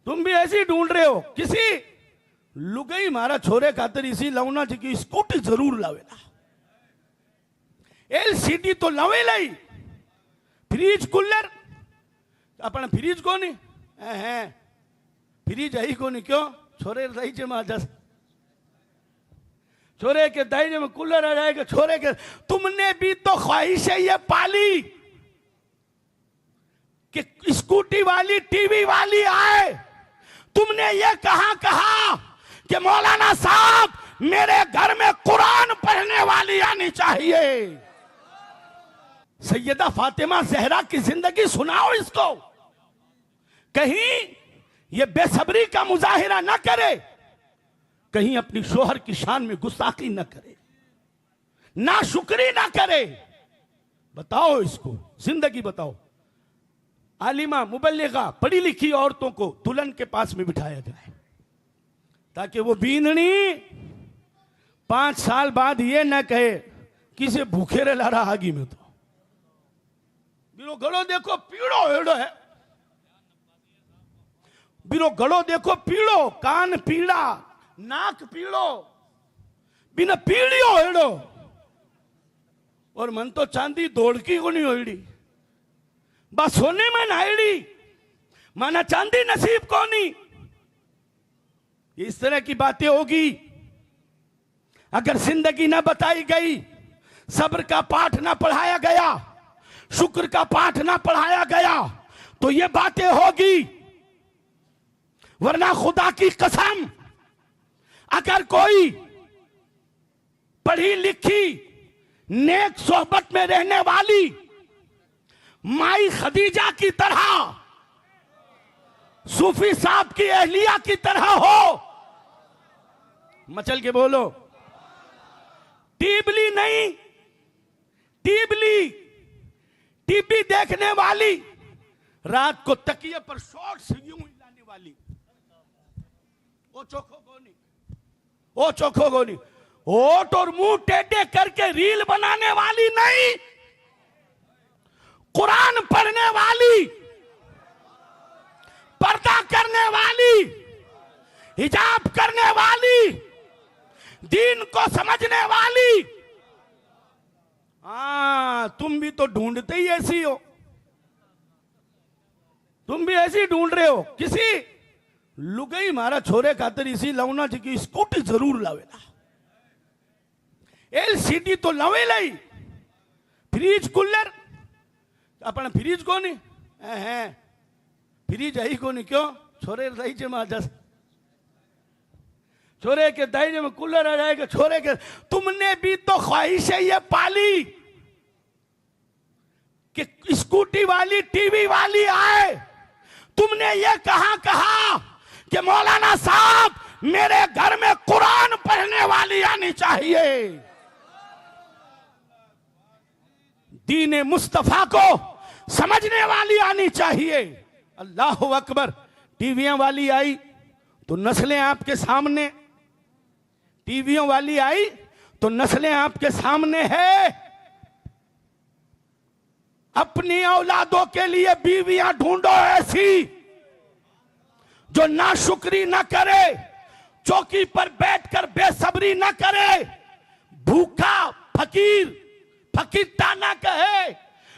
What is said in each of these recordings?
तुम भी ऐसी ढूंढ रहे हो किसी लुगाई मारा छोरे खातर इसी लवना जी की स्कूटी जरूर लावेला। एलसीडी तो लावेला ही, फ्रीज कूलर अपना फ्रीज को नहीं है, फ्रीज है ही को नहीं। क्यों? छोरे दाईजे में आ जा, छोरे के दाईजे में कूलर आ जाएगा। छोरे के तुमने भी तो ख्वाहिशें ये पाली कि स्कूटी वाली टीवी वाली आए। तुमने ये कहा कि मौलाना साहब मेरे घर में कुरान पढ़ने वाली आनी चाहिए। सैयदा फातिमा जहरा की जिंदगी सुनाओ इसको, कहीं ये बेसब्री का मुजाहिरा ना करे, कहीं अपनी शोहर की शान में गुस्ताखी ना करे, ना शुक्री ना करे। बताओ इसको, जिंदगी बताओ। आलिमा मुबल्लिगा पढ़ी लिखी औरतों को दुल्हन के पास में बिठाया जाए ताकि वो बींदनी 5 साल बाद ये ना कहे कि इसे भूखे रे ला रहा आगी में। तो बिरो गड़ो देखो पीड़ो हेड़ो है, बिरो गड़ो देखो पीड़ो, कान पीड़ा, नाक पीड़ो, बिना पीड़ियो हेड़ो। और मन तो चांदी दौड़की को नहीं होड़ी, बस सोने में नाइडी, माना चांदी नसीब को नहीं। इस तरह की बातें होगी अगर जिंदगी ना बताई गई, सब्र का पाठ ना पढ़ाया गया, शुक्र का पाठ ना पढ़ाया गया, तो ये बातें होगी। वरना खुदा की कसम, अगर कोई पढ़ी लिखी नेक सोहबत में रहने वाली माई खदीजा की तरह, सूफी साहब की अहलिया की तरह हो, मचल के बोलो, टीबली नहीं, टीवी देखने वाली, रात को तकिए पर शॉर्ट्स यूं हिलाने वाली, ओ चोखो गोनी, होठ और मुंह टेढ़े करके रील बनाने वाली नहीं, कुरान पढ़ने वाली, पर्दा करने वाली, हिजाब करने वाली, दीन को समझने वाली। हाँ, तुम भी तो ढूंढते ही ऐसी हो, तुम भी ऐसी ढूंढ रहे हो किसी लुगाई मारा छोरे खातर इसी लवना जी की स्कूटी जरूर लावेला। एलसीडी तो लावेला ही, फ्रीज कूलर अपना फ्रीज को नहीं है, फ्रीज है ही को नहीं। क्यों? छोरे दाईजे में आ जा, छोरे के दाईजे में कूलर आ जाएगा। छोरे के तुमने भी तो ख्वाहिशें ये पाली कि स्कूटी वाली टीवी वाली आए। तुमने ये कहा कि मौलाना साहब मेरे घर में कुरान पढ़ने वाली आनी चाहिए। दीन मुस्तफा को समझने वाली आनी चाहिए। अल्लाह अकबर। टीवियां वाली आई तो नस्लें आपके सामने, टीवियों वाली आई तो नस्लें आपके सामने है। अपनी औलादों के लिए बीवियां ढूंढो ऐसी जो नाशुक्री ना करे, चौकी पर बैठकर बेसब्री ना करे, भूखा फकीरता ना कहे,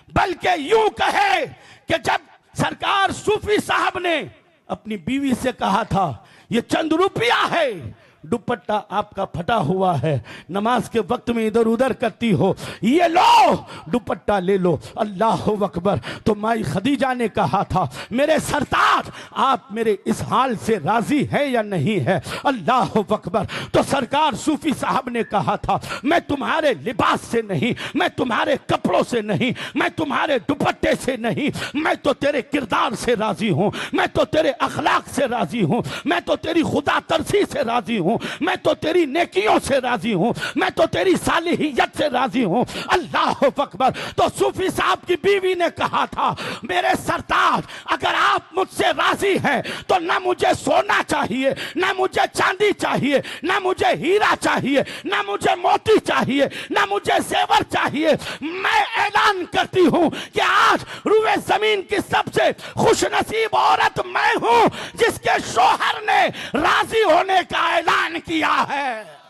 बल्कि यूं कहे कि जब सरकार सूफी साहब ने अपनी बीवी से कहा था ये चंद रुपया है, दुपट्टा आपका फटा हुआ है, नमाज के वक्त में इधर उधर करती हो, ये लो दुपट्टा ले लो, अल्लाह अकबर। तो माई खदीजा ने कहा था मेरे सरताज आप मेरे इस हाल से राजी है या नहीं है? अल्लाह अकबर। तो सरकार सूफी साहब ने कहा था मैं तुम्हारे लिबास से नहीं, मैं तुम्हारे कपड़ों से नहीं, मैं तुम्हारे दुपट्टे से नहीं, मैं तो तेरे किरदार से राजी हूं, मैं तो तेरे अखलाक से राजी हूं, मैं तो तेरी खुदा तरसी से राजी हूं, हूं, मैं तो तेरी नेकियों से राजी हूं, मैं तो तेरी सालिहियत से राजी हूं। अल्लाह अकबर। तो सूफी साहब की बीवी ने कहा था, मेरे सरताज अगर आप मुझसे राजी हैं तो ना मुझे सोना चाहिए, ना मुझे चांदी चाहिए, ना मुझे हीरा चाहिए, ना मुझे मोती चाहिए, ना मुझे जेवर चाहिए। मैं ऐलान करती हूं कि आज रुए जमीन की सबसे खुशनसीब औरत मैं हूं जिसके शोहर ने राजी होने का ऐलान किया है।